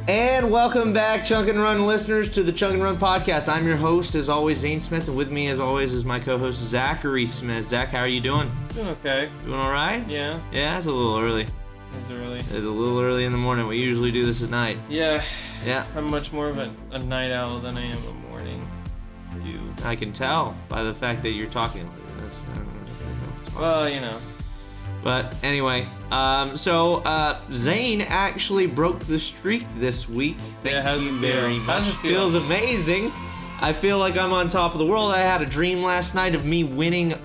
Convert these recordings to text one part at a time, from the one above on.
And welcome back, Chunk and Run listeners, to the Chunk and Run podcast. I'm your host, as always, Zane Smith, and with me, as always, is my co-host, Zachary Smith. Zach, how are you doing? Doing okay. Doing all right? Yeah. Yeah, it's a little early. It's early. It's a little early in the morning. We usually do this at night. Yeah. Yeah. I'm much more of a night owl than I am a morning dew. I can tell by the fact that you're talking. Well, you know. But anyway, Zane actually broke the streak this week. Thank how's you it feel? very much. How's it feel? Feels amazing. I feel like I'm on top of the world. I had a dream last night of me winning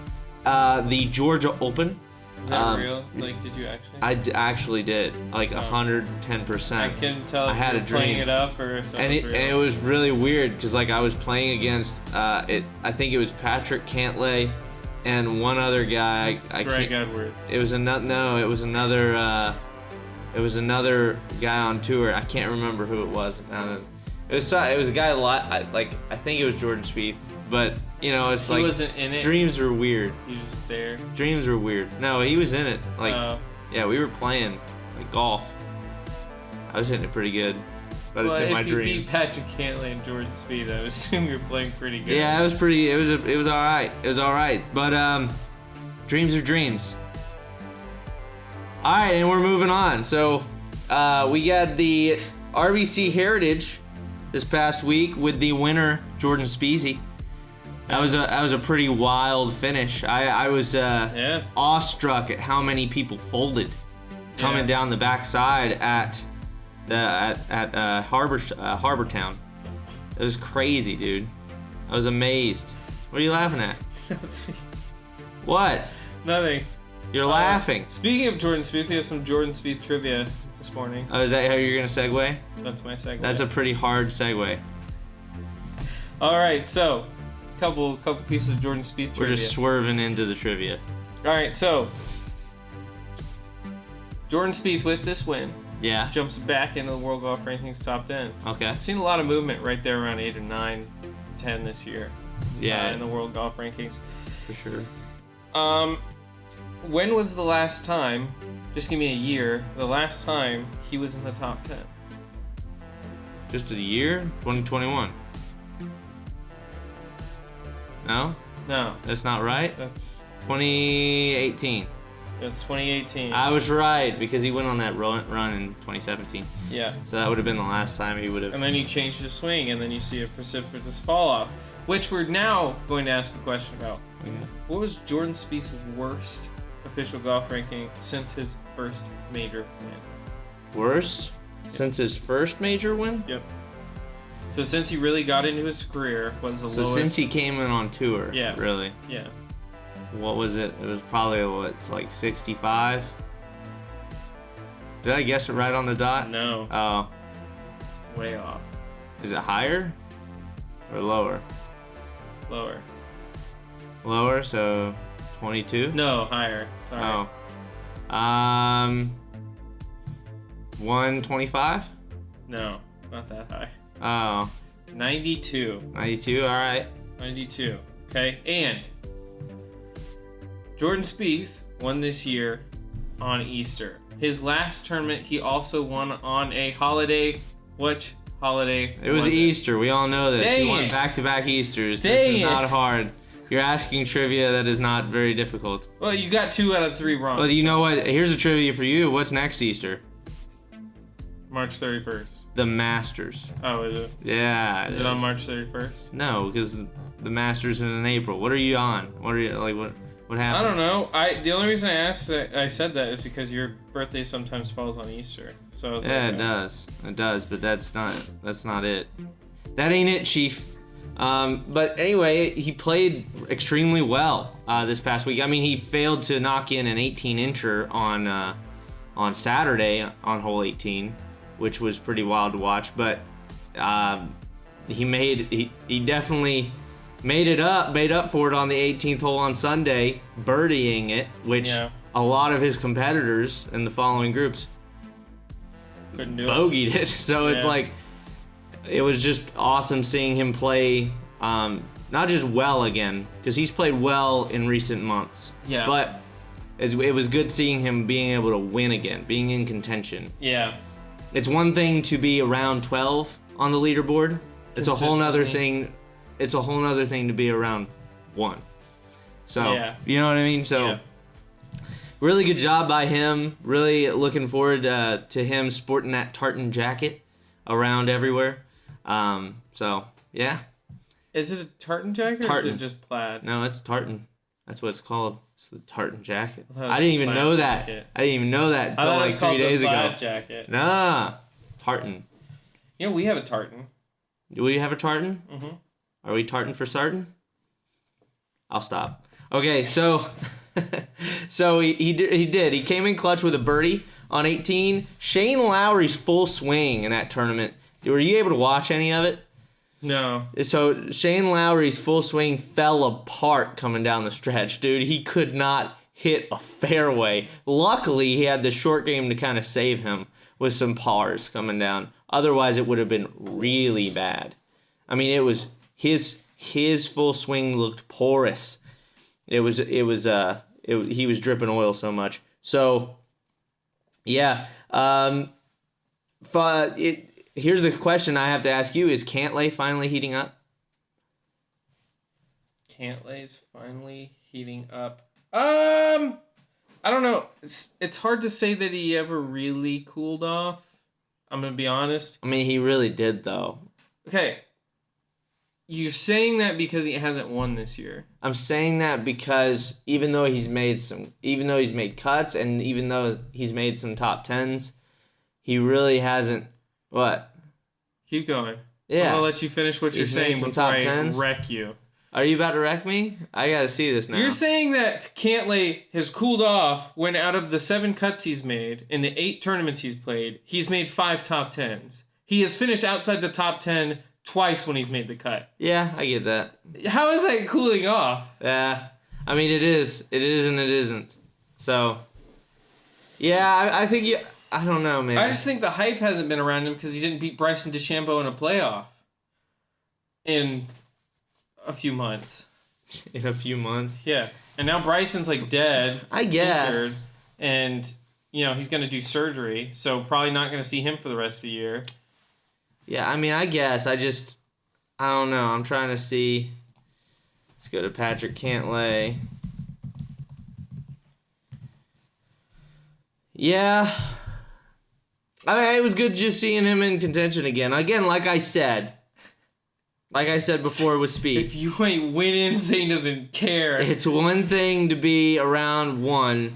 the Georgia Open. Is that real? Like, did you actually? I actually did, like 110%. I couldn't tell if I had you a were dream. playing it up or if that was real. And it was really weird because like I was playing against I think it was Patrick Cantlay and one other guy. Greg Edwards. It was it was another guy on tour. I can't remember who it was. It was a guy I think it was Jordan Spieth. But you know, it's he like wasn't in it. Dreams are weird. He was just there. Dreams are weird. No, he was in it. Yeah, we were playing like golf. I was hitting it pretty good, but it's in my dreams. If you beat Patrick Cantlay and Jordan Spieth, I would assume you're playing pretty good. Yeah, it was all right. It was all right. But dreams are dreams. All right, and we're moving on. So we got the RBC Heritage this past week with the winner Jordan Spieth. That was a pretty wild finish. I was awestruck at how many people folded coming down the backside at Harbor Town. It was crazy, dude. I was amazed. What are you laughing at? What? Nothing. You're laughing. Speaking of Jordan Spieth, we have some Jordan Spieth trivia this morning. Oh, is that how you're gonna segue? That's my segue. That's a pretty hard segue. All right, so couple pieces of Jordan Spieth trivia. We're just swerving into the trivia. All right, so Jordan Spieth with this win, jumps back into the World Golf Rankings top 10. Okay. I've seen a lot of movement right there around 8 or 9, 10 this year. In the World Golf Rankings. For sure. When was the last time? Just give me a year. The last time he was in the top 10. Just a year? 2021. No? No. That's not right? That's 2018. That's 2018. I was right because he went on that run in 2017. Yeah. So that would have been the last time he would have. And then you change the swing, and then you see a precipitous fall off, which we're now going to ask a question about. Okay. What was Jordan Spieth's worst official golf ranking since his first major win? Worst? Since his first major win? Yep. So since he really got into his career, what was the lowest? So since he came in on tour? Yeah. Really? Yeah. What was it? It was probably, like 65? Did I guess it right on the dot? No. Oh. Way off. Is it higher or lower? Lower. Lower, so 22? No, higher. Sorry. Oh. 125? No, not that high. Oh. 92. 92, all right. 92. Okay, and Jordan Spieth won this year on Easter. His last tournament, he also won on a holiday. Which holiday? It was Easter. We all know this. Dang He won it. back-to-back Easters. Dang This is it. not hard. You're asking trivia that is not very difficult. Well, you got 2 out of 3 wrong. Well, you know what? Here's a trivia for you. What's next Easter? March 31st. The Masters. Oh, is it? Yeah. Is it on March 31st? No, because the Masters is in April. What are you on? What happened? I don't know. The only reason I said that is because your birthday sometimes falls on Easter. So I was it does. It does, but that's not it. That ain't it, Chief. But anyway, he played extremely well this past week. I mean, he failed to knock in an 18-incher on Saturday on hole 18, which was pretty wild to watch. But he definitely made up for it on the 18th hole on Sunday, birdieing it, which a lot of his competitors in the following groups couldn't do bogeyed it. So it's like, it was just awesome seeing him play, not just well again, because he's played well in recent months. Yeah. But it was good seeing him being able to win again, being in contention. Yeah. It's one thing to be around 12 on the leaderboard. It's a whole nother thing. It's a whole nother thing to be around 1. So, you know what I mean? So, really good job by him. Really looking forward to him sporting that tartan jacket around everywhere. So, yeah. Is it a tartan jacket or is it just plaid? No, it's tartan. That's what it's called. It's the tartan jacket. I didn't even know that. I didn't even know that until like 3 days ago. Plaid jacket. Nah, tartan. You know, we have a tartan. Do we have a tartan? Mm-hmm. Are we tartan for sartan? I'll stop. Okay, so so he did. He came in clutch with a birdie on 18. Shane Lowry's full swing in that tournament. Were you able to watch any of it? No. So Shane Lowry's full swing fell apart coming down the stretch, dude. He could not hit a fairway. Luckily, he had the short game to kind of save him with some pars coming down. Otherwise, it would have been really bad. I mean, it was his full swing looked porous. He was dripping oil so much. So, yeah. Here's the question I have to ask you: is Cantlay finally heating up? Cantlay's finally heating up. I don't know. It's hard to say that he ever really cooled off. I'm gonna be honest. I mean, he really did, though. Okay. You're saying that because he hasn't won this year. I'm saying that because even though he's made cuts and even though he's made some top tens, he really hasn't. What? Keep going. Yeah. I'm gonna let you finish what you're saying before I wreck you. Are you about to wreck me? I gotta see this now. You're saying that Cantlay has cooled off when out of the 7 cuts he's made, in the 8 tournaments he's played, he's made 5 top 10s. He has finished outside the top 10 twice when he's made the cut. Yeah, I get that. How is that cooling off? Yeah. I mean, it is. It is and it isn't. So, yeah, I think I don't know, man. I just think the hype hasn't been around him because he didn't beat Bryson DeChambeau in a playoff in a few months. In a few months? Yeah. And now Bryson's like dead. I guess. Injured, and, he's going to do surgery, so probably not going to see him for the rest of the year. Yeah, I mean, I guess. I don't know. I'm trying to see. Let's go to Patrick Cantlay. Yeah. I mean, it was good just seeing him in contention again. Again, like I said before with Spieth. If you ain't winning, Zane doesn't care. It's one thing to be around 1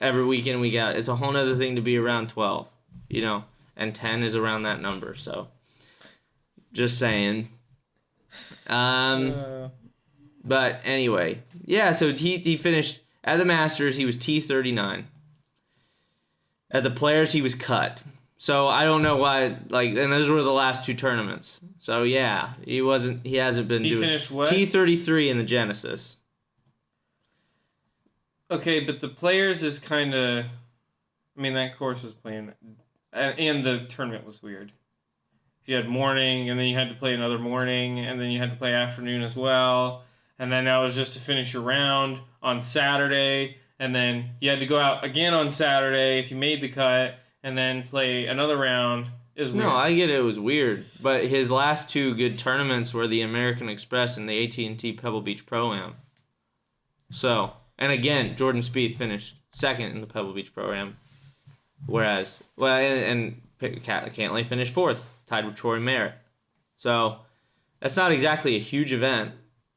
every weekend we got. It's a whole other thing to be around 12, and 10 is around that number, so just saying. But anyway, yeah, so he finished at the Masters, he was T39. At the Players, he was cut. So I don't know why, and those were the last 2 tournaments. So yeah, he hasn't been doing. He finished what? T33 in the Genesis. Okay, but the Players is kind of, that course was playing, and the tournament was weird. You had morning, and then you had to play another morning, and then you had to play afternoon as well, and then that was just to finish your round on Saturday, and then you had to go out again on Saturday if you made the cut, and then play another round. It was weird. No, I get it was weird, but his last 2 good tournaments were the American Express and the AT&T Pebble Beach Pro-Am. So, and again, Jordan Spieth finished 2nd in the Pebble Beach Pro-Am, whereas, and Cantlay finished 4th. Tied with Troy Merritt. So that's not exactly a huge event.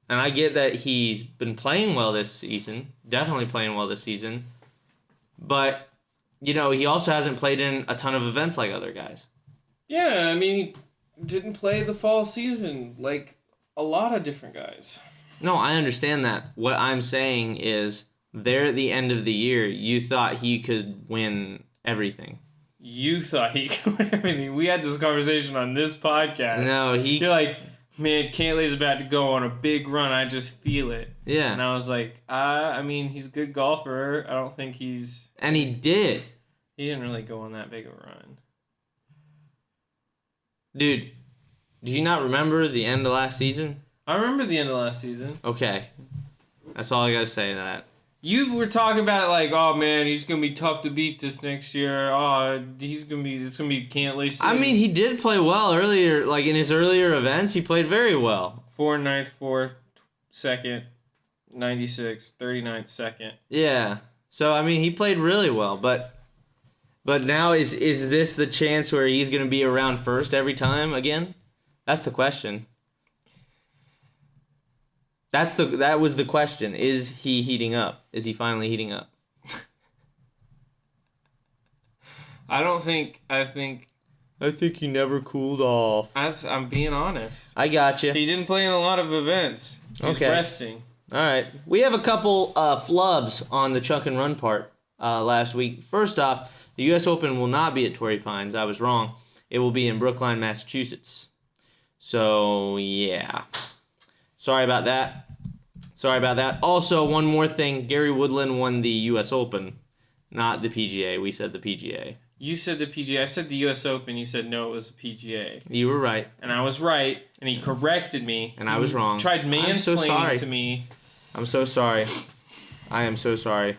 And I get that he's been playing well this season. Definitely playing well this season. But, he also hasn't played in a ton of events like other guys. Yeah, he didn't play the fall season like a lot of different guys. No, I understand that. What I'm saying is there at the end of the year, you thought he could win everything. You thought he could win everything. We had this conversation on this podcast. No, You're like, man, Cantlay's about to go on a big run. I just feel it. Yeah. And I was like, he's a good golfer. I don't think he's... And he did. He didn't really go on that big of a run. Dude, do you not remember the end of last season? I remember the end of last season. Okay. That's all I gotta say to that. You were talking about it like, oh man, he's gonna be tough to beat this next year. Oh, it's gonna be Cantlay. I mean, he did play well earlier. Like in his earlier events, he played very well. 4 ninth, 4 second, 96, 39th second. Yeah. So I mean, he played really well, but now is this the chance where he's gonna be around first every time again? That's the question. That was the question. Is he heating up? Is he finally heating up? I think he never cooled off. I'm being honest. I got you. He didn't play in a lot of events. He's resting. All right. We have a couple flubs on the Chunk and Run part last week. First off, the U.S. Open will not be at Torrey Pines. I was wrong. It will be in Brookline, Massachusetts. So, yeah. Sorry about that. Also, one more thing. Gary Woodland won the U.S. Open, not the PGA. We said the PGA. You said the PGA. I said the U.S. Open. You said no, it was the PGA. You were right. And I was right, and he corrected me. And I was wrong. He tried mansplaining to me. I'm so sorry. I am so sorry.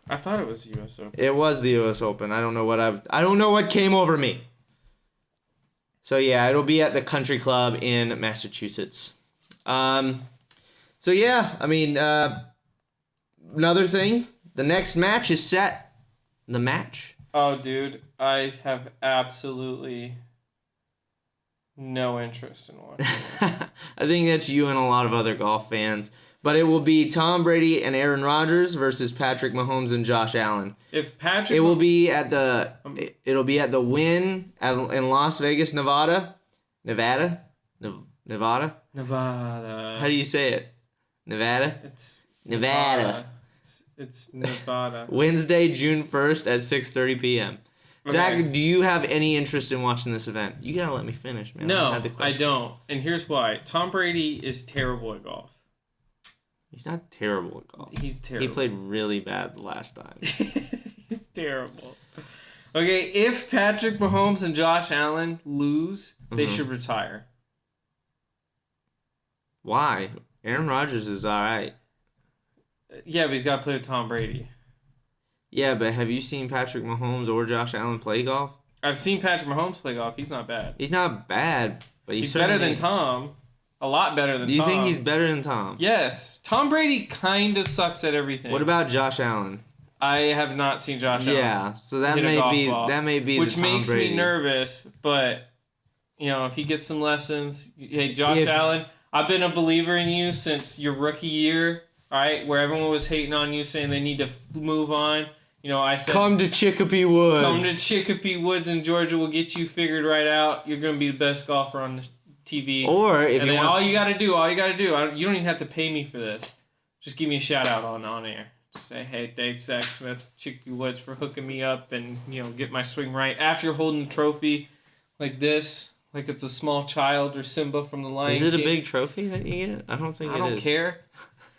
I thought it was the U.S. Open. It was the U.S. Open. I don't know what came over me. So yeah, it'll be at the Country Club in Massachusetts. So yeah, I mean, another thing, the next match is set. The match. Oh, dude, I have absolutely no interest in watching it. I think that's you and a lot of other golf fans. But it will be Tom Brady and Aaron Rodgers versus Patrick Mahomes and Josh Allen. It'll be at the Wynn in Las Vegas, Nevada. Nevada. How do you say it? Nevada. It's Nevada. It's Nevada. Wednesday, June 1st at 6:30 p.m. Okay. Zach, do you have any interest in watching this event? You gotta let me finish, man. No, I don't. And here's why. Tom Brady is terrible at golf. He's not terrible at golf. He's terrible. He played really bad the last time. He's terrible. Okay, if Patrick Mahomes and Josh Allen lose, they should retire. Why? Aaron Rodgers is all right. Yeah, but he's got to play with Tom Brady. Yeah, but have you seen Patrick Mahomes or Josh Allen play golf? I've seen Patrick Mahomes play golf. He's not bad. He's not bad, but he's better than Tom. A lot better than Tom. Do you think he's better than Tom? Yes. Tom Brady kind of sucks at everything. What about Josh Allen? I have not seen Josh Allen. Yeah, so that may be which the Tom makes Brady. Me nervous, but if he gets some lessons, hey Josh Allen, I've been a believer in you since your rookie year, all right, where everyone was hating on you saying they need to move on. I said come to Chicopee Woods. Come to Chicopee Woods in Georgia. We'll get you figured right out. You're going to be the best golfer on the TV. Or if you want, all you got to do, you don't even have to pay me for this. Just give me a shout out on air. Just say, hey, thanks Zach Smith, Chicopee Woods for hooking me up and get my swing right. After you're holding a trophy like this, like it's a small child or Simba from the Lion King. Is it a big trophy that you get? I don't think it is. I don't care.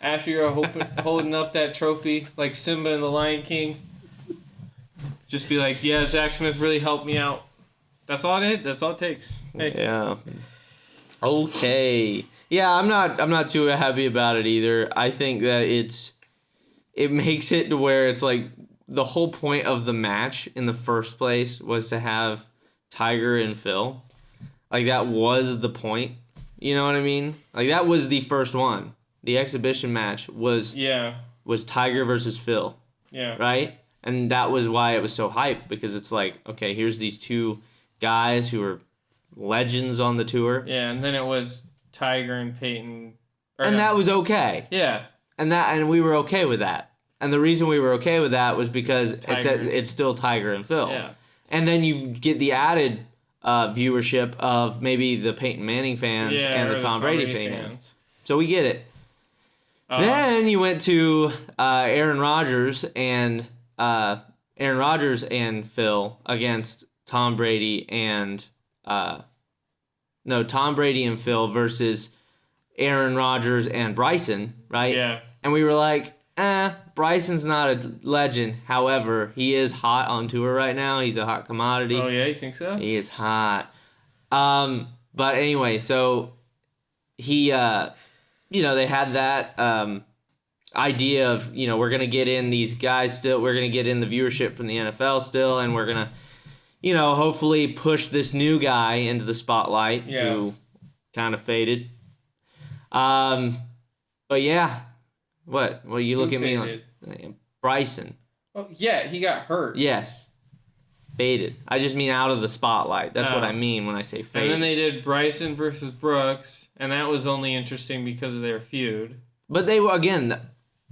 After you're holding up that trophy like Simba and the Lion King, just be like, yeah, Zach Smith really helped me out. That's all it takes. Hey. Yeah. Okay. Yeah, I'm not too happy about it either. I think that it makes it to where it's like the whole point of the match in the first place was to have Tiger and Phil. Like that was the point. You know what I mean? Like that was the first one. The exhibition match was Tiger versus Phil. Yeah. Right? And that was why it was so hyped, because it's like, okay, here's these two guys who are legends on the tour. Yeah, and then it was Tiger and Peyton. That was okay. Yeah. And we were okay with that. And the reason we were okay with that was because it's still Tiger and Phil. Yeah. And then you get the added viewership of maybe the Peyton Manning fans and the Tom Brady fans. So we get it. Then you went to Aaron Rodgers and Phil against Tom Brady and Tom Brady and Phil versus Aaron Rodgers and Bryson, right? Yeah. And we were like, Bryson's not a legend. However, he is hot on tour right now. He's a hot commodity. Oh yeah, you think so? He is hot. But anyway, so he they had that idea of, we're going to get in these guys still. We're going to get in the viewership from the NFL still, and we're going to, hopefully push this new guy into the spotlight who kind of faded. But yeah. What? Well, you look at me like Bryson. Oh, yeah, he got hurt. Yes. Faded. I just mean out of the spotlight. That's what I mean when I say faded. And then they did Bryson versus Brooks, and that was only interesting because of their feud. But they were, again,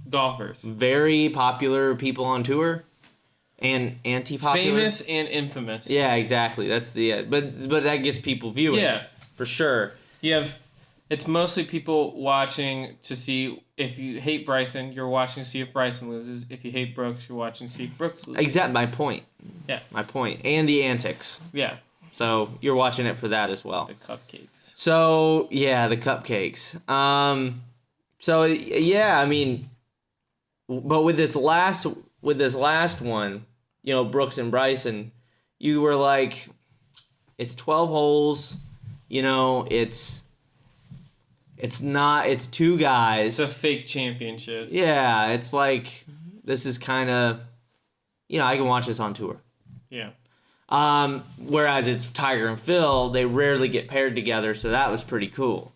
golfers. Very popular people on tour and anti-popular. Famous and infamous. Yeah, exactly. That's the but that gets people viewing. Yeah. For sure. It's mostly people watching to see if you hate Bryson, you're watching to see if Bryson loses. If you hate Brooks, you're watching to see if Brooks loses. Exactly, my point. Yeah. My point. And the antics. Yeah. So you're watching it for that as well. The cupcakes. So, yeah, the cupcakes. So, yeah, I mean, but with this last one, Brooks and Bryson, you were like, it's 12 holes, it's two guys. It's a fake championship. Yeah, it's like, this is kind of, I can watch this on tour. Yeah. Whereas it's Tiger and Phil, they rarely get paired together, so that was pretty cool.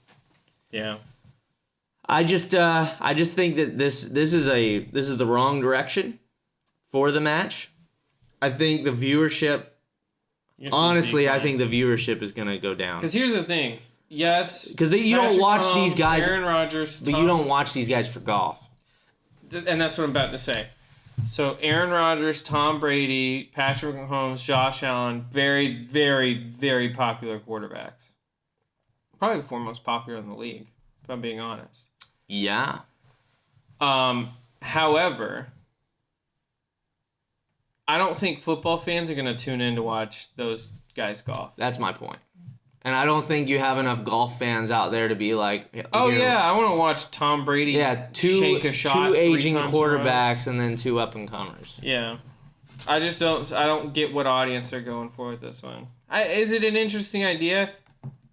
Yeah. I just think that this is the wrong direction for the match. I think the viewership, honestly, I think the viewership is going to go down. Because here's the thing. Yes. Because you don't watch these guys. Aaron Rodgers. But you don't watch these guys for golf. And that's what I'm about to say. So Aaron Rodgers, Tom Brady, Patrick Mahomes, Josh Allen, very, very, very popular quarterbacks. Probably the four most popular in the league, if I'm being honest. Yeah. However, I don't think football fans are going to tune in to watch those guys golf. That's my point. And I don't think you have enough golf fans out there to be like, oh yeah, I want to watch Tom Brady shank a shot two aging quarterbacks and then two up and comers. Yeah. I don't get what audience they're going for with this one. Is it an interesting idea?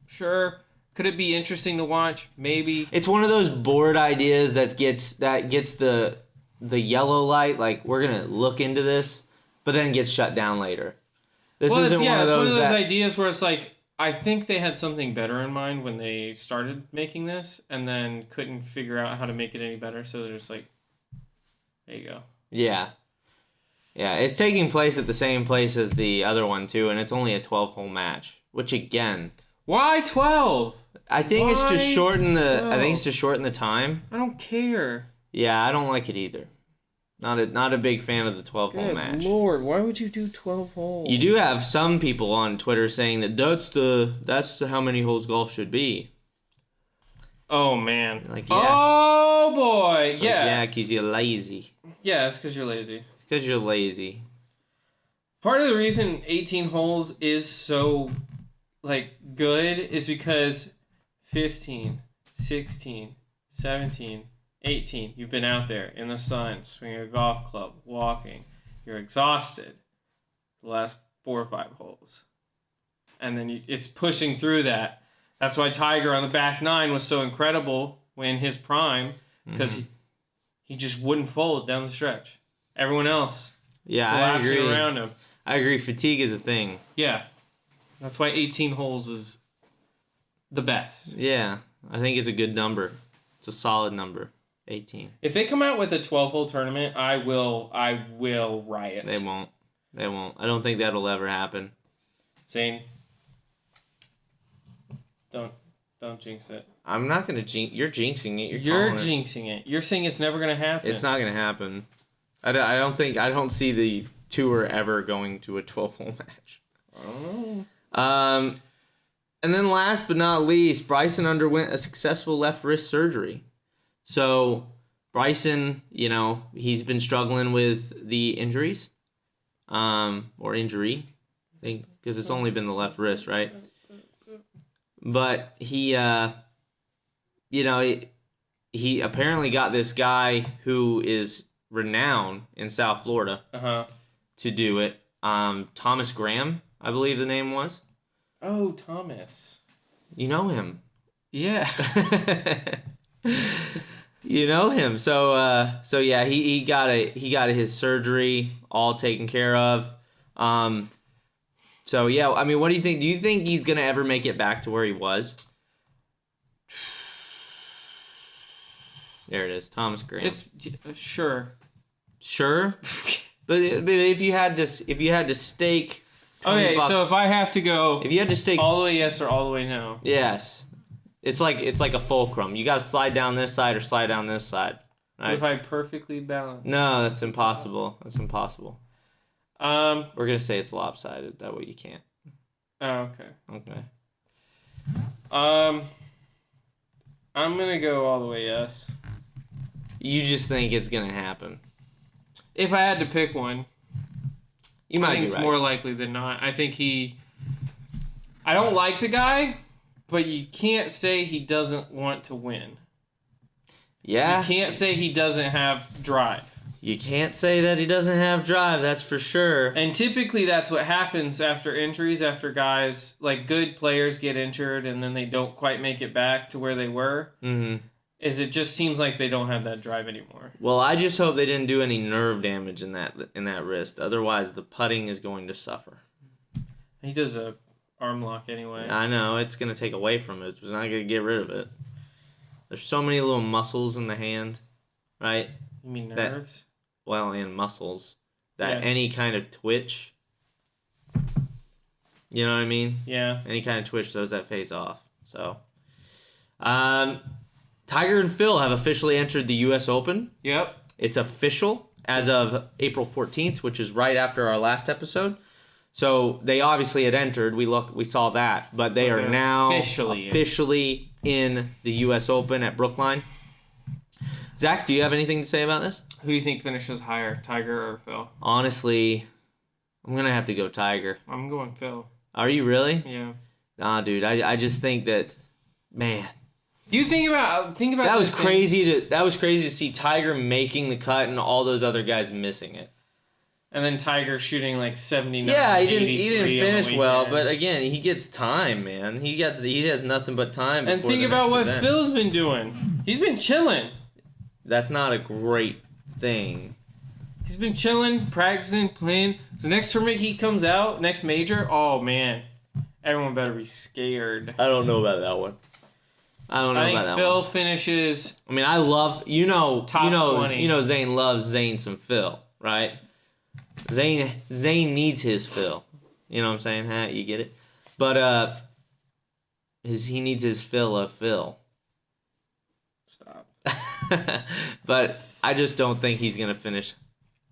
Sure. Could it be interesting to watch? Maybe. It's one of those board ideas that gets the yellow light, like we're gonna look into this, but then gets shut down later. It's one of those ideas where it's like, I think they had something better in mind when they started making this, and then couldn't figure out how to make it any better, so they're just like, there you go. Yeah. Yeah, it's taking place at the same place as the other one, too, and it's only a 12-hole match, which, again... Why 12? I think it's to shorten the time. I don't care. Yeah, I don't like it either. Not a big fan of the 12-hole match. Good Lord, why would you do 12 holes? You do have some people on Twitter saying that that's how many holes golf should be. Oh man. Like, yeah. Oh boy, it's yeah. Like, yeah, because you're lazy. Yeah, it's because you're lazy. Because you're lazy. Part of the reason 18 holes is so good is because 15, 16, 17, 18, you've been out there in the sun, swinging a golf club, walking. You're exhausted the last 4 or 5 holes. And then it's pushing through that. That's why Tiger on the back 9 was so incredible in his prime, because he just wouldn't fold down the stretch. Everyone else collapsing around him. I agree. Fatigue is a thing. Yeah. That's why 18 holes is the best. Yeah. I think it's a good number. It's a solid number. 18. If they come out with a 12-hole tournament, I will riot. They won't. I don't think that'll ever happen. Zane, don't jinx it. I'm not gonna jinx. You're jinxing it. You're jinxing it. You're saying it's never gonna happen. It's not gonna happen. I don't see the tour ever going to a 12-hole match. I don't know. And then last but not least, Bryson underwent a successful left wrist surgery. So, Bryson, he's been struggling with the injuries, or injury, I think, because it's only been the left wrist, right? But he apparently got this guy who is renowned in South Florida to do it. Thomas Graham, I believe the name was. Oh, Thomas. You know him. Yeah. You know him. So yeah, he got his surgery all taken care of. So yeah, I mean, what do you think? Do you think he's gonna ever make it back to where he was? There it is, Thomas Graham. It's sure. Sure, but if you had to stake. Okay, $20, so if I have to go, if you had to stake all the way yes or all the way no. Yes, it's like a fulcrum. You got to slide down this side or slide down this side. Right? What if I perfectly balance? No, that's impossible. That's impossible. We're gonna say it's lopsided. That way you can't. Oh, okay. Okay. I'm gonna go all the way yes. You just think it's gonna happen. If I had to pick one, You might I think be it's right. more likely than not. I think I don't like the guy, but you can't say he doesn't want to win. Yeah. You can't say he doesn't have drive. You can't say that he doesn't have drive. That's for sure. And typically that's what happens after injuries, after guys, like good players get injured and then they don't quite make it back to where they were. Mm-hmm. Is it just seems like they don't have that drive anymore. Well, I just hope they didn't do any nerve damage in that wrist. Otherwise, the putting is going to suffer. He does a arm lock anyway. I know. It's going to take away from it. It's not going to get rid of it. There's so many little muscles in the hand, right? You mean nerves? And muscles. That Yeah. any kind of twitch, you know what I mean? Yeah. Any kind of twitch, those that face off. So, Tiger and Phil have officially entered the U.S. Open. Yep. It's official as of April 14th, which is right after our last episode. So they obviously had entered. We saw that, but they are now officially in the U.S. Open at Brookline. Zach, do you have anything to say about this? Who do you think finishes higher, Tiger or Phil? Honestly, I'm gonna have to go Tiger. I'm going Phil. Are you really? Yeah. Nah, dude. I just think that, man. You think about that was crazy to see Tiger making the cut and all those other guys missing it. And then Tiger shooting like 79. Yeah, he didn't finish well, weekend. but again, he gets time, man. He has nothing but time. And think about what Phil's been doing. He's been chilling. That's not a great thing. He's been chilling, practicing, playing. The next tournament he comes out, next major, oh man, everyone better be scared. I don't know about that one. I think Phil finishes. I mean, I love top 20. Zane loves Zane some Phil, right? Zane needs his Phil. You know what I'm saying? Huh? You get it? But he needs his fill of Phil. Stop. But I just don't think he's gonna finish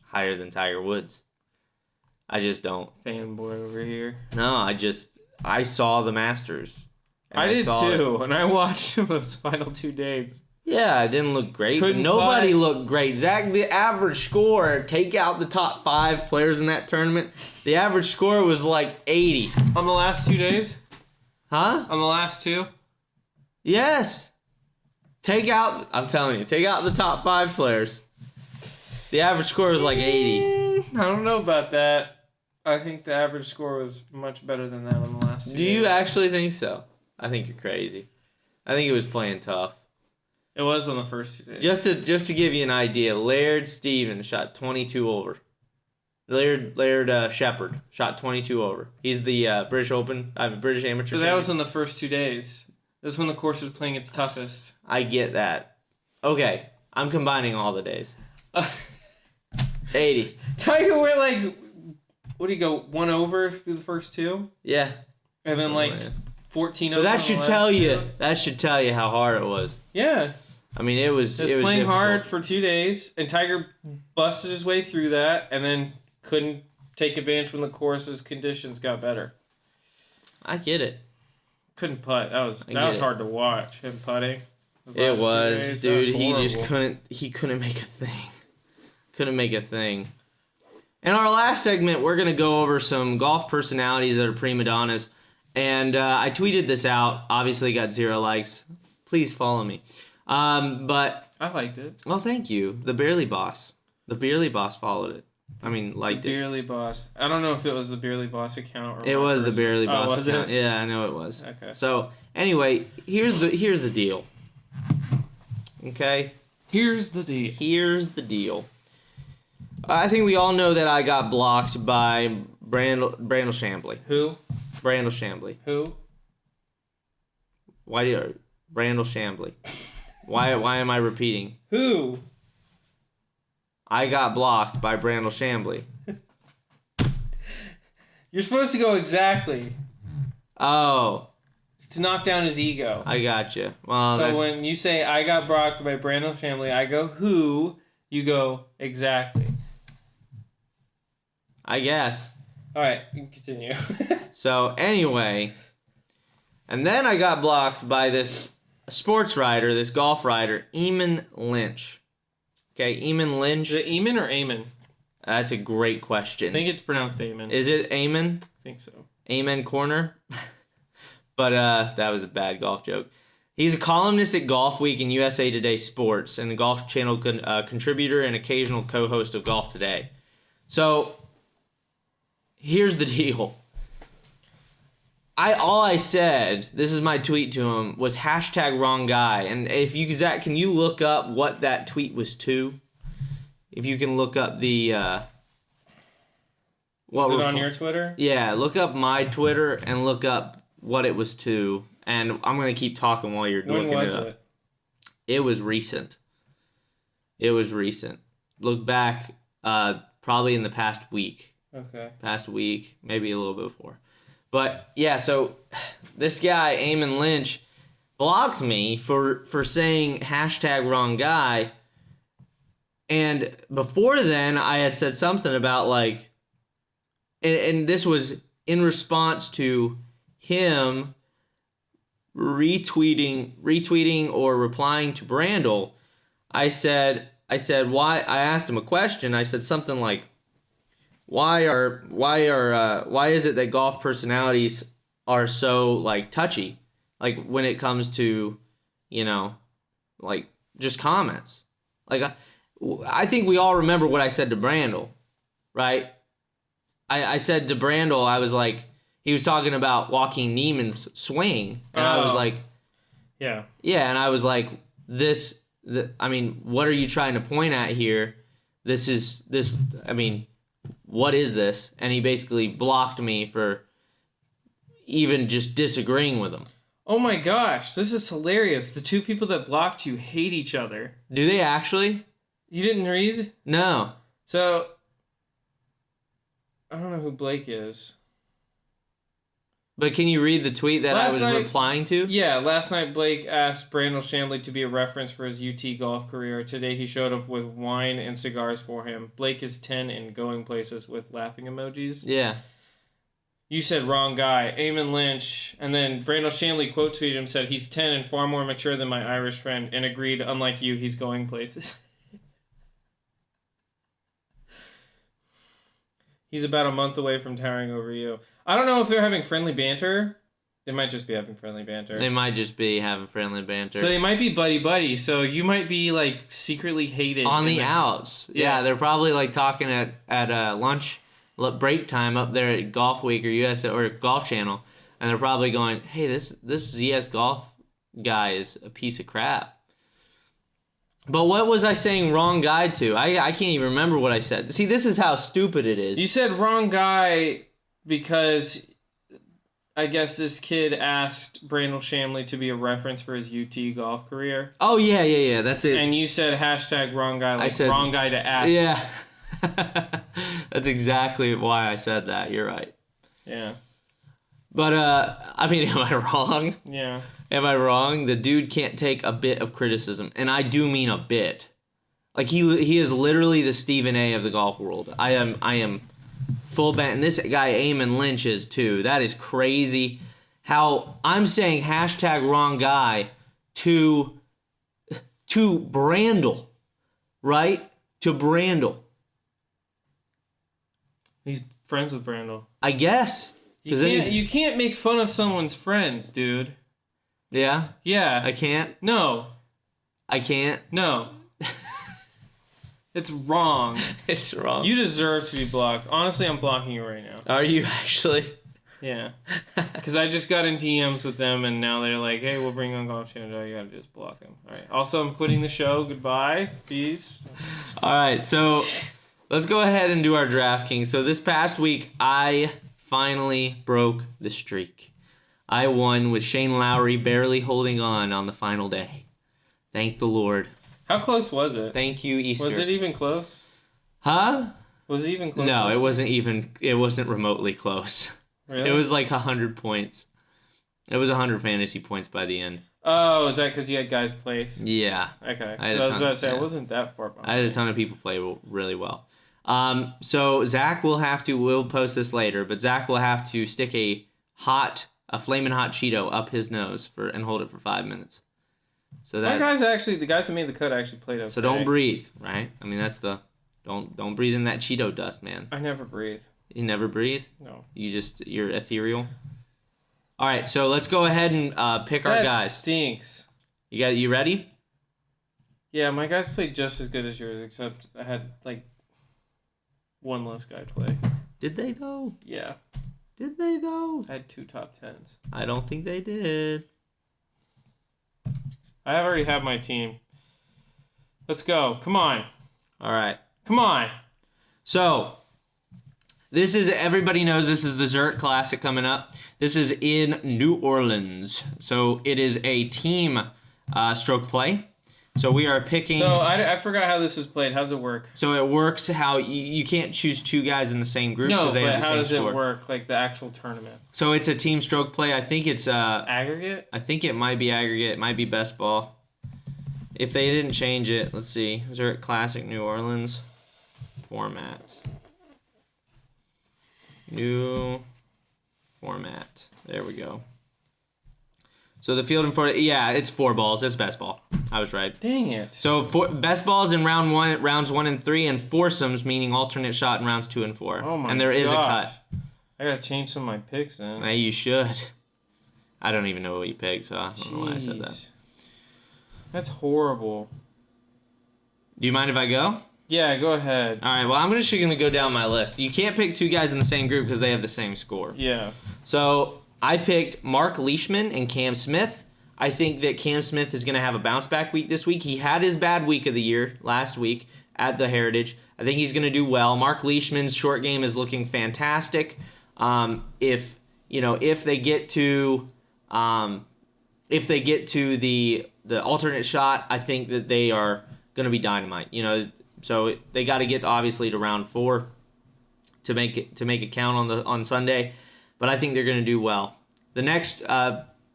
higher than Tiger Woods. I just don't. Fanboy over here. No, I saw the Masters. I did too, and I watched those final 2 days. Yeah, it didn't look great. Nobody looked great. Zach, the average score, take out the top 5 players in that tournament, the average score was like 80. On the last 2 days? Huh? On the last 2? Yes. I'm telling you, take out the top 5 players. The average score was like 80. I don't know about that. I think the average score was much better than that on the last 2 days. Do you actually think so? I think you're crazy. I think he was playing tough. It was on the first 2 days. Just to give you an idea, Laird Stevens shot 22 over. Laird Shepherd shot 22 over. He's the British amateur. But that was on the first 2 days. This is when the course is playing its toughest. I get that. Okay, I'm combining all the days. 80. Tiger went like, what do you go, 1 over through the first 2? Yeah. And then like 14 over. But that should tell you how hard it was. Yeah. I mean, it was playing difficult. hard for 2 days, and Tiger busted his way through that, and then couldn't take advantage when the course's conditions got better. I get it. Couldn't putt. That was hard to watch. Him putting. It was, dude. He just couldn't. He couldn't make a thing. Couldn't make a thing. In our last segment, we're gonna go over some golf personalities that are Primadonnas, and I tweeted this out. Obviously, got 0 likes. Please follow me. But I liked it. Well, thank you. The Beerly Boss. The Beerly Boss followed it. I mean, liked it. Beerly Boss. I don't know if it was the Beerly Boss account or it was the Beerly Boss was account. It? Yeah, I know it was. Okay. So anyway, here's the deal. Okay, Here's the deal. Here's the deal. I think we all know that I got blocked by Brandel Chambly. Who? Brandel Chambly. Who? Brandel Chambly. Why am I repeating? Who? I got blocked by Brandel Chambly. You're supposed to go exactly. Oh. To knock down his ego. I gotcha. Well, so when you say I got blocked by Brandel Chambly, I go who, you go exactly. I guess. Alright, you can continue. So anyway, and then I got blocked by this sports writer, this golf writer, Eamon Lynch. Okay, Eamon Lynch. Is it Eamon or Eamon? That's a great question. I think it's pronounced Eamon. Is it Eamon? I think so. Amen Corner? But that was a bad golf joke. He's a columnist at Golf Week and USA Today Sports and a Golf Channel contributor and occasional co-host of Golf Today. So, here's the deal. All I said, this is my tweet to him, was #wrong_guy. And if you, Zach, can you look up what that tweet was to? If you can look up the... Is it on your Twitter? Yeah, look up my Twitter and look up what it was to. And I'm going to keep talking while you're looking it up. When was it? It was recent. Look back probably in the past week. Okay. Past week, maybe a little bit before. But, yeah, so this guy, Eamon Lynch, blocked me for saying #wrong_guy. And before then, I had said something about, like, and this was in response to him retweeting or replying to Brandel. I said why? I asked him a question. I said something like, why is it that golf personalities are so, like, touchy, like, when it comes to, you know, like, just comments? Like, I think we all remember what I said to Brandel, right? I said to Brandel, I was like, he was talking about Joaquin Neiman's swing, and I was like, yeah, and I was like, I mean, what are you trying to point at here? What is this? And he basically blocked me for even just disagreeing with him. Oh my gosh, this is hilarious. The two people that blocked you hate each other. Do they actually? You didn't read? No. So, I don't know who Blake is. But can you read the tweet that I was replying to? Yeah, last night Blake asked Brandel Chambly to be a reference for his UT golf career. Today he showed up with wine and cigars for him. Blake is 10 and going places with laughing emojis. Yeah. You said wrong guy. Eamon Lynch. And then Brandel Chambly quote tweeted him, said, he's 10 and far more mature than my Irish friend, and agreed, unlike you, he's going places. He's about a month away from towering over you. I don't know if they're having friendly banter. They might just be having friendly banter. They might just be having friendly banter. So they might be buddy-buddy. So you might be, like, secretly hated. On the outs. Yeah, they're probably, like, talking at lunch break time up there at Golf Week or US or Golf Channel. And they're probably going, hey, this ZS Golf guy is a piece of crap. But what was I saying wrong guy to? I can't even remember what I said. See, this is how stupid it is. You said wrong guy because I guess this kid asked Brandel Chambly to be a reference for his UT golf career. Oh, yeah, that's it. And you said wrong guy, like I said, wrong guy to ask. Yeah. That's exactly why I said that. You're right. Yeah. But, I mean, am I wrong? Yeah. Am I wrong? The dude can't take a bit of criticism, and I do mean a bit. Like, he is literally the Stephen A. of the golf world. I am full ban, and this guy Eamon Lynch is too. That is crazy. How I'm saying #wrong guy to Brandel, right? To Brandel. He's friends with Brandel. I guess. You can't make fun of someone's friends, dude. Yeah? Yeah. I can't? No. I can't? No. It's wrong. It's wrong. You deserve to be blocked. Honestly, I'm blocking you right now. Are you actually? Yeah. Because I just got in DMs with them, and now they're like, hey, we'll bring on Golf Channel. You got to just block him. All right. Also, I'm quitting the show. Goodbye. Peace. All right, so let's go ahead and do our DraftKings. So this past week, I finally broke the streak. I won with Shane Lowry barely holding on the final day. Thank the Lord. How close was it? Thank you, Easter. Was it even close? Huh? Was it even close? No, it wasn't remotely close. Really? It was like 100 points. It was 100 fantasy points by the end. Oh, is that because you had guys placed? Yeah. Okay. I was about to say, yeah. I wasn't that far behind. I had a ton of people play really well. So Zach we'll post this later, but Zach will have to stick a flaming hot Cheeto up his nose and hold it for 5 minutes. So that the guys that made the cut actually played okay. So don't breathe, right? I mean, don't breathe in that Cheeto dust, man. I never breathe. You never breathe? No. You're ethereal. All right, so let's go ahead and pick our guys. That stinks. You ready? Yeah, my guys played just as good as yours, except I had like one less guy play. Did they though? Yeah. Did they though? I had 2 top 10s. I don't think they did. I already have my team. Let's go. Come on. All right. Come on. So, everybody knows this is the Zurich Classic coming up. This is in New Orleans. So, it is a team stroke play. So, we are picking... So, I forgot how this is played. How does it work? So, it works how you can't choose 2 guys in the same group. No, they but have the how same does score. it work? Like the actual tournament? So, it's a team stroke play. I think it's... Aggregate? I think it might be aggregate. It might be best ball. If they didn't change it, let's see. Zurich Classic New Orleans format. New format. There we go. So the field and it's 4 balls. It's best ball. I was right. Dang it. So best balls in rounds 1 and 3, and foursomes, meaning alternate shot in rounds 2 and 4. Oh my And there is a gosh. cut. I gotta change some of my picks then. Hey, you should. I don't even know what you picked, so I don't know why I said that. That's horrible. Do you mind if I go? Yeah, go ahead. All right, well, I'm just going to go down my list. You can't pick 2 guys in the same group because they have the same score. Yeah. So I picked Mark Leishman and Cam Smith. I think that Cam Smith is going to have a bounce-back week this week. He had his bad week of the year last week at the Heritage. I think he's going to do well. Mark Leishman's short game is looking fantastic. If they get to the alternate shot, I think that they are going to be dynamite. So they got to get obviously to round 4 to make it count on Sunday, but I think they're going to do well. The next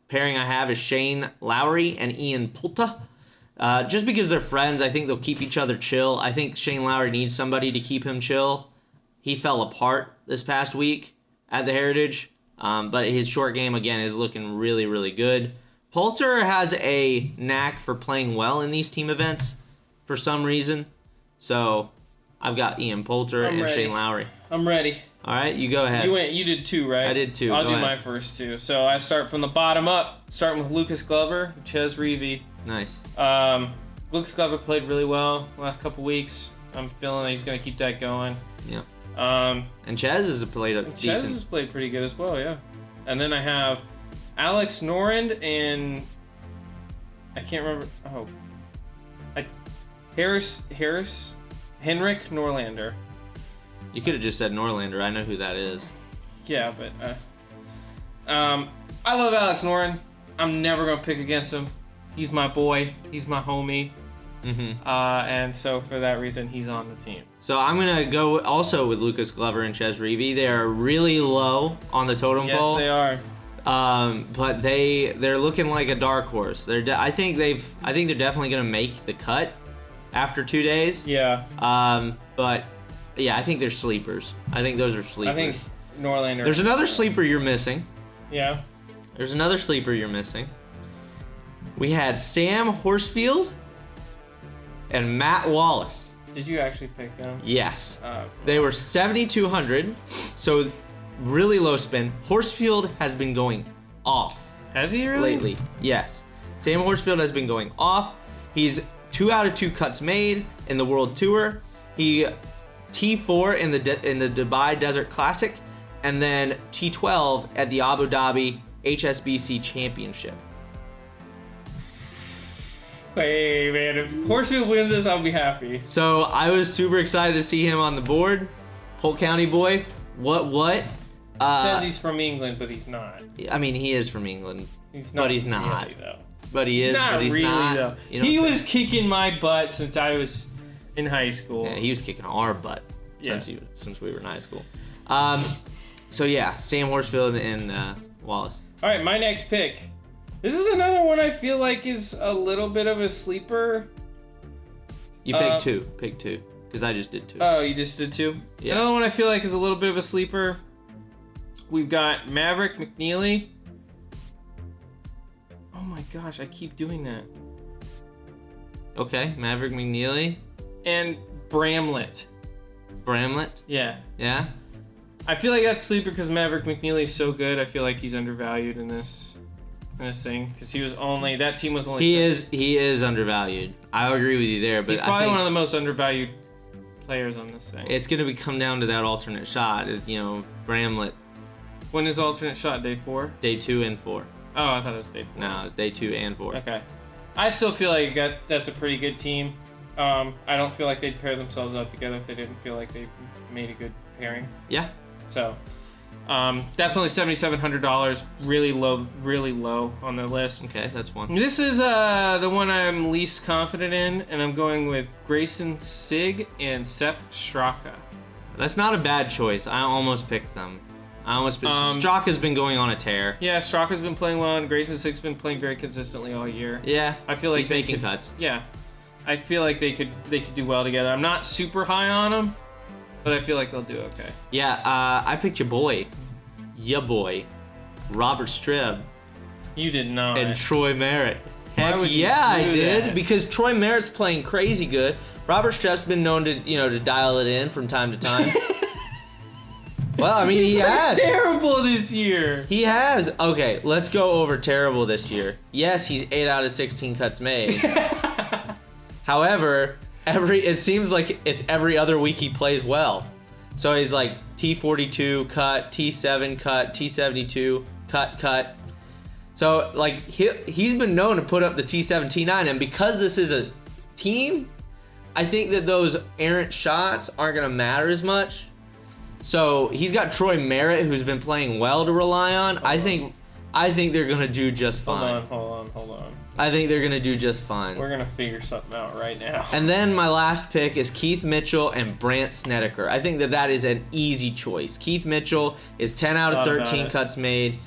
pairing I have is Shane Lowry and Ian Poulter. Just because they're friends, I think they'll keep each other chill. I think Shane Lowry needs somebody to keep him chill. He fell apart this past week at the Heritage, but his short game again is looking really, really good. Poulter has a knack for playing well in these team events for some reason. So I've got Ian Poulter and Shane Lowry. I'm ready. All right, you go ahead. You did 2, right? I did 2. I'll go do ahead. my first 2. So I start from the bottom up, starting with Lucas Glover, Ches Reavie. Nice. Lucas Glover played really well the last couple weeks. I'm feeling that he's going to keep that going. Yeah. And Ches has played decent. Ches has played pretty good as well, yeah. And then I have Alex Norand and I can't remember. Henrik Norlander. You could have just said Norlander. I know who that is. Yeah, but I love Alex Noren. I'm never gonna pick against him. He's my boy. He's my homie. Mm-hmm. And so for that reason, he's on the team. So I'm gonna go also with Lucas Glover and Ches Reavie. They are really low on the totem pole. Yes, they are. But they're looking like a dark horse. I think they're definitely gonna make the cut after 2 days. Yeah. But yeah, I think they're sleepers. I think those are sleepers. I think Norlander. There's another sleeper you're missing. Yeah. There's another sleeper you're missing. We had Sam Horsfield and Matt Wallace. Did you actually pick them? Yes. They were 7,200, so really low spin. Horsfield has been going off. Has he really? Lately, yes. Sam Horsfield has been going off. He's 2 out of 2 cuts made in the World Tour. He T4 in the Dubai Desert Classic, and then T12 at the Abu Dhabi HSBC Championship. Hey, man, if Horsfield wins this, I'll be happy. So I was super excited to see him on the board. Polk County boy. What? Says he's from England, but he's not. I mean, he is from England. He's not. But he's not. Really, though. But he is. Not but he's really, not. though. You know He what I'm was kicking my butt since I was in high school. saying? Yeah, he was kicking our butt Yeah. since we were in high school. So yeah, Sam Horsfield and Wallace. All right, my next pick. This is another one I feel like is a little bit of a sleeper. You picked two. Pick two. Because I just did two. Oh, you just did two? Yeah. Another one I feel like is a little bit of a sleeper. We've got Maverick McNeely. Oh my gosh, I keep doing that. Okay, Maverick McNeely. And Bramlett. Bramlett. Yeah. Yeah? I feel like that's sleeper because Maverick McNeely is so good. I feel like he's undervalued in this thing because that team was only. He is undervalued. I agree with you there, but He's probably one of the most undervalued players on this thing. it's gonna come down to that alternate shot. Bramlett. When is alternate shot? Day 4? Day 2 and 4. Oh, I thought it was day 4. No, it's day 2 and 4. Okay. I still feel like that's a pretty good team. I don't feel like they'd pair themselves up together if they didn't feel like they made a good pairing. Yeah. So, that's only $7,700. Really low on the list. Okay, that's one. This is the one I'm least confident in, and I'm going with Grayson Sigg and Sepp Straka. That's not a bad choice. I almost picked them. Straka's been going on a tear. Yeah, Straka's been playing well, and Grayson Sigg's been playing very consistently all year. Yeah. I feel like he's making cuts. Yeah, I feel like they could do well together. I'm not super high on them, but I feel like they'll do okay. Yeah, I picked your boy, Robert Streb. You did not. And Troy Merritt. Why would you I do did that? because Troy Merritt's playing crazy good. Robert Streb's been known to dial it in from time to time. Well, I mean, he has. Terrible this year. He has. Okay, let's go over terrible this year. Yes, he's 8 out of 16 cuts made. However, it seems like it's every other week he plays well. So he's like T42 cut, T7 cut, T72 cut. So like he's been known to put up the T7, T9, and because this is a team, I think that those errant shots aren't gonna matter as much. So he's got Troy Merritt, who's been playing well to rely on. I think they're gonna do just fine. Hold on. I think they're gonna do just fine. We're gonna figure something out right now. And then my last pick is Keith Mitchell and Brant Snedeker. I think that is an easy choice. Keith Mitchell is 10 out of 13 cuts made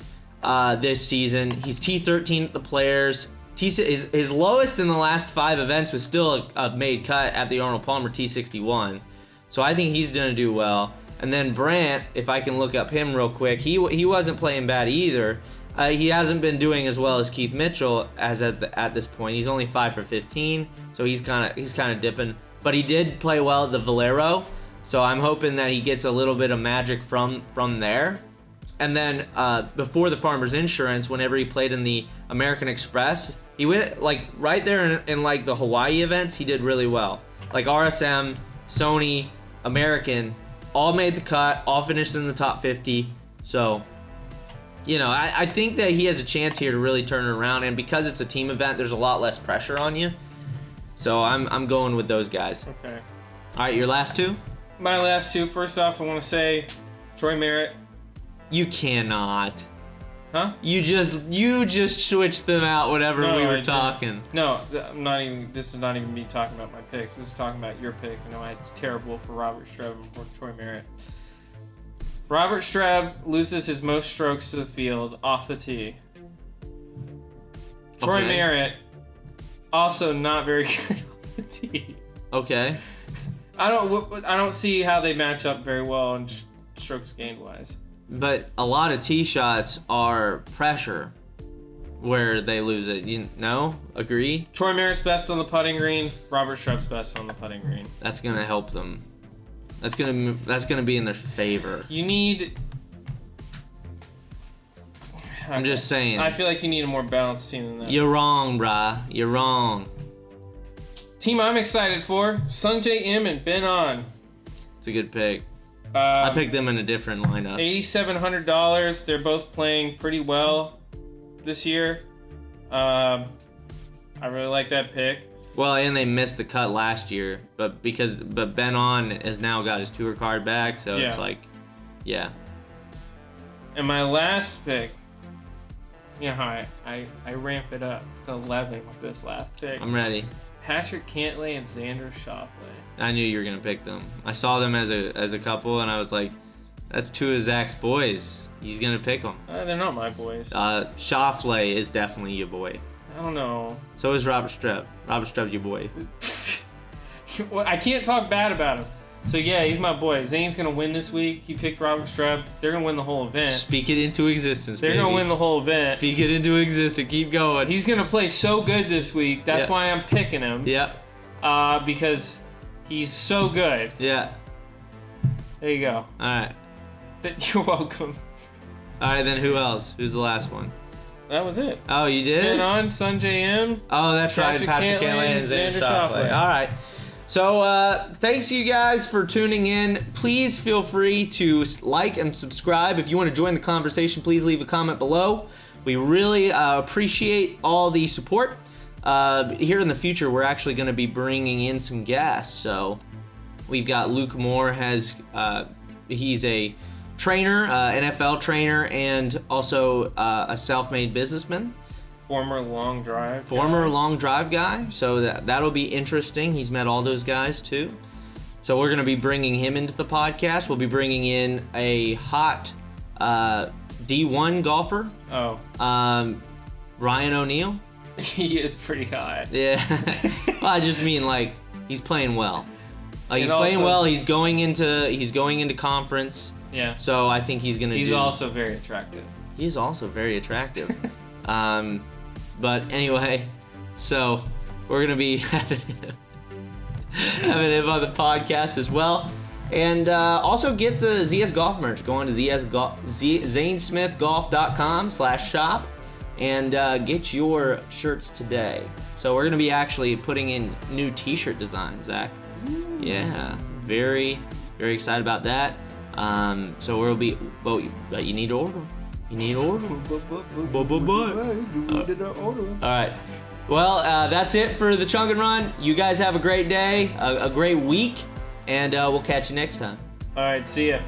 this season. He's T13 at the Players. His lowest in the last 5 events was still a made cut at the Arnold Palmer T61. So I think he's gonna do well. And then Brant, if I can look up him real quick, he wasn't playing bad either. He hasn't been doing as well as Keith Mitchell as at this point. He's only 5 for 15, so he's kind of dipping. But he did play well at the Valero, so I'm hoping that he gets a little bit of magic from there. And then before the Farmers Insurance, whenever he played in the American Express, he went like right there in like the Hawaii events. He did really well. Like RSM, Sony, American, all made the cut, all finished in the top 50. So, I think that he has a chance here to really turn it around. And because it's a team event, there's a lot less pressure on you. So I'm going with those guys. Okay. All right, your last two? My last two. First off, I want to say Troy Merritt. You cannot. Huh? You just switched them out whenever we were talking. No, I'm not even. This is not even me talking about my picks. This is talking about your pick. It's terrible for Robert Streb and for Troy Merritt. Robert Streb loses his most strokes to the field off the tee. Troy Merritt also not very good off the tee. Okay. I don't see how they match up very well in strokes gained wise. But a lot of tee shots are pressure where they lose it. You know? Agree? Troy Merritt's best on the putting green. Robert Streb's best on the putting green. That's gonna help them. That's gonna be in their favor. You need. I'm just saying. I feel like you need a more balanced team than that. You're wrong, brah. You're wrong. Team I'm excited for: Sungjae Im and Ben On. It's a good pick. I picked them in a different lineup. $8,700. They're both playing pretty well this year. I really like that pick. Well, and they missed the cut last year, but Ben On has now got his tour card back, so it's like, yeah. And my last pick, I ramp it up to 11 with this last pick. I'm ready. Patrick Cantlay and Xander Schauffele. I knew you were gonna pick them. I saw them as a couple, and I was like, that's two of Zach's boys. He's gonna pick them. They're not my boys. Schauffele is definitely your boy. I don't know. So is Robert Streb. Robert Streb's your boy. Well, I can't talk bad about him. So yeah, he's my boy. Zane's gonna win this week. He picked Robert Streb. They're gonna win the whole event. Speak it into existence, They're gonna win the whole event. Speak it into existence. Keep going. He's gonna play so good this week. That's why I'm picking him. Yep. Because he's so good. Yeah. There you go. All right. You're welcome. All right, then who else? Who's the last one? That was it. Oh, you did? Ben On, Sanjay M. Oh, that's right. Patrick Cantlay and Xander Schauffele. All right. So, thanks you guys for tuning in. Please feel free to like and subscribe. If you want to join the conversation, please leave a comment below. We really appreciate all the support. Here in the future, we're actually going to be bringing in some guests. So, we've got Luke Moore. He's a trainer, NFL trainer, and also a self-made businessman. Former long drive guy. So that'll be interesting. He's met all those guys too. So we're going to be bringing him into the podcast. We'll be bringing in a hot D1 golfer. Oh. Ryan O'Neal. He is pretty hot. Yeah. Well, I just mean like he's playing well. He's also, playing well. He's going into conference. Yeah. So I think he's going to He's also very attractive. He's also very attractive. But anyway, so we're going to be having him on the podcast as well. And also get the ZS Golf merch. Go on to zanesmithgolf.com/shop and get your shirts today. So we're going to be actually putting in new t-shirt designs, Zach. Yeah, very, very excited about that. So we'll be, but you need to order. You need to order. All right. Well, that's it for the Chunk and Run. You guys have a great day, a great week, and we'll catch you next time. All right, see ya.